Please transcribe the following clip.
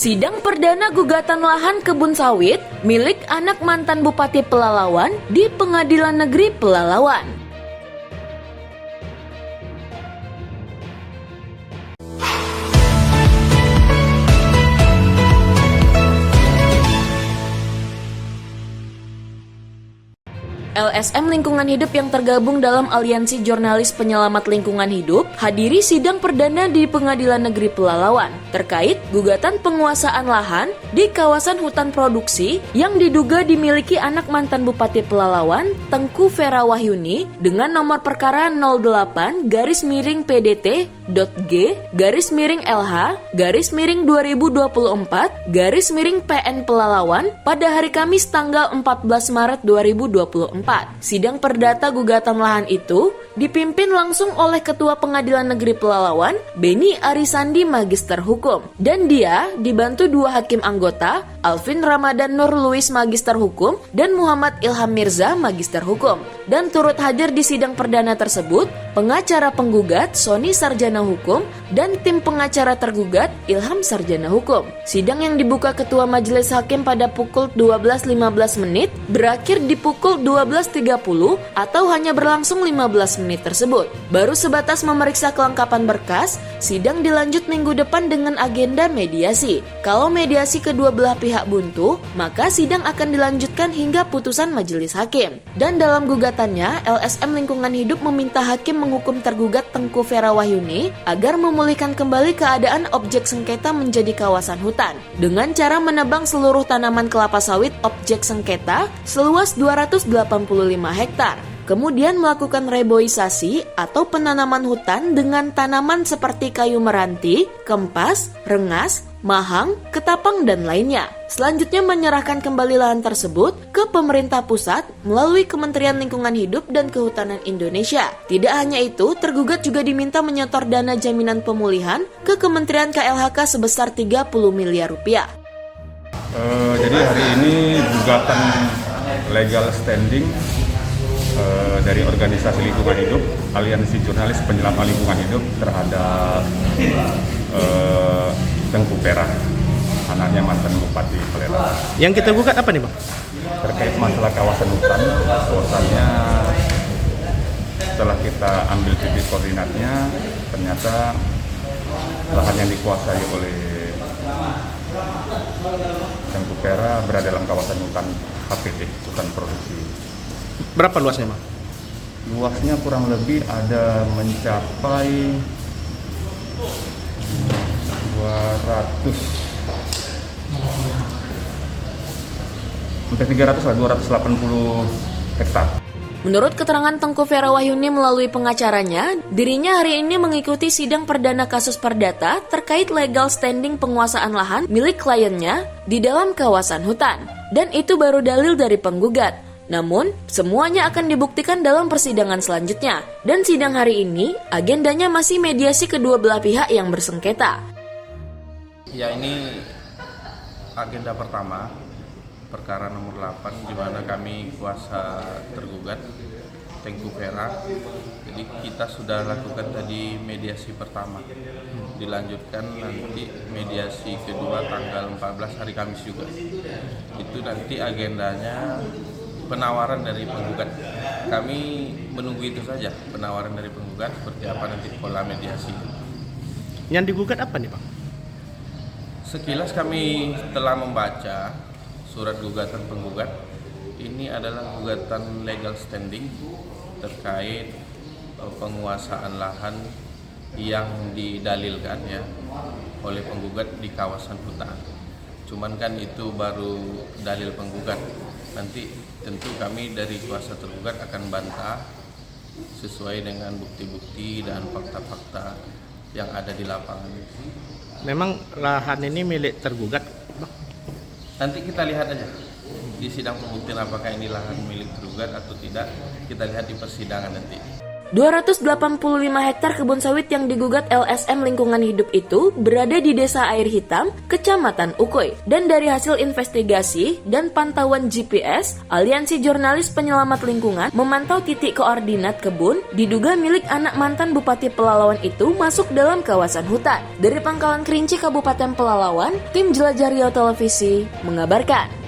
Sidang perdana gugatan lahan kebun sawit milik anak mantan Bupati Pelalawan di Pengadilan Negeri Pelalawan. LSM Lingkungan Hidup yang tergabung dalam Aliansi Jurnalis Penyelamat Lingkungan Hidup hadiri sidang perdana di Pengadilan Negeri Pelalawan terkait gugatan penguasaan lahan di kawasan hutan produksi yang diduga dimiliki anak mantan Bupati Pelalawan Tengku Vera Wahyuni dengan nomor perkara 08-PDT.G-LH-2024-PN Pelalawan pada hari Kamis tanggal 14 Maret 2024. Sidang perdata gugatan lahan itu dipimpin langsung oleh Ketua Pengadilan Negeri Pelalawan, Beni Arisandi Magister Hukum. Dan dia dibantu dua hakim anggota, Alvin Ramadan Nur Luis Magister Hukum dan Muhammad Ilham Mirza Magister Hukum. Dan turut hadir di sidang perdana tersebut, pengacara penggugat Sony Sarjana Hukum dan tim pengacara tergugat Ilham Sarjana Hukum. Sidang yang dibuka Ketua Majelis Hakim pada pukul 12.15 berakhir di pukul 12.30 atau hanya berlangsung 15 menit tersebut. Baru sebatas memeriksa kelengkapan berkas, sidang dilanjut minggu depan dengan agenda mediasi. Kalau mediasi kedua belah pihak buntu, maka sidang akan dilanjutkan hingga putusan majelis hakim. Dan dalam gugatannya, LSM Lingkungan Hidup meminta hakim menghukum tergugat Tengku Vera Wahyuni agar memulihkan kembali keadaan objek sengketa menjadi kawasan hutan dengan cara menebang seluruh tanaman kelapa sawit objek sengketa seluas 285 hektar. Kemudian melakukan reboisasi atau penanaman hutan dengan tanaman seperti kayu meranti, kempas, rengas, mahang, ketapang, dan lainnya. Selanjutnya menyerahkan kembali lahan tersebut ke pemerintah pusat melalui Kementerian Lingkungan Hidup dan Kehutanan Indonesia. Tidak hanya itu, tergugat juga diminta menyetor dana jaminan pemulihan ke Kementerian KLHK sebesar 30 miliar rupiah. Jadi hari ini gugatan legal standing dari organisasi lingkungan hidup, Aliansi Jurnalis Penyelamat Lingkungan Hidup terhadap Tengku Vera, anaknya mantan Bupati Pelalawan. Yang kita gugat apa nih, Bang? Terkait masalah kawasan hutan, bahwasannya setelah kita ambil titik koordinatnya, ternyata lahan yang dikuasai oleh Tengku Vera berada dalam kawasan hutan HPT, hutan produksi. Berapa luasnya, Bang? Luasnya kurang lebih ada mencapai 280 hektar. Menurut keterangan Tengku Vera Wahyuni melalui pengacaranya, dirinya hari ini mengikuti sidang perdana kasus perdata terkait legal standing penguasaan lahan milik kliennya di dalam kawasan hutan. Dan itu baru dalil dari penggugat. Namun, semuanya akan dibuktikan dalam persidangan selanjutnya. Dan sidang hari ini, agendanya masih mediasi kedua belah pihak yang bersengketa. Ya, ini agenda pertama, perkara nomor 8, di mana kami kuasa tergugat Tengku Vera. Jadi kita sudah lakukan tadi mediasi pertama, dilanjutkan nanti mediasi kedua tanggal 14 hari Kamis juga. Itu nanti agendanya penawaran dari penggugat. Kami menunggu itu saja, penawaran dari penggugat seperti apa nanti pola mediasi. Yang digugat apa nih, Bang? Sekilas kami telah membaca surat gugatan penggugat. Ini adalah gugatan legal standing terkait penguasaan lahan yang didalilkan ya oleh penggugat di kawasan hutan. Cuman kan itu baru dalil penggugat. Nanti tentu kami dari kuasa tergugat akan bantah sesuai dengan bukti-bukti dan fakta-fakta yang ada di lapangan. Memang lahan ini milik tergugat, Bang? Nanti kita lihat aja di sidang pembuktian apakah ini lahan milik tergugat atau tidak. Kita lihat di persidangan nanti. 285 hektar kebun sawit yang digugat LSM Lingkungan Hidup itu berada di Desa Air Hitam, Kecamatan Ukoy. Dan dari hasil investigasi dan pantauan GPS, Aliansi Jurnalis Penyelamat Lingkungan memantau titik koordinat kebun diduga milik anak mantan Bupati Pelalawan itu masuk dalam kawasan hutan. Dari Pangkalan Kerinci, Kabupaten Pelalawan, tim Jelajah Riau Televisi mengabarkan.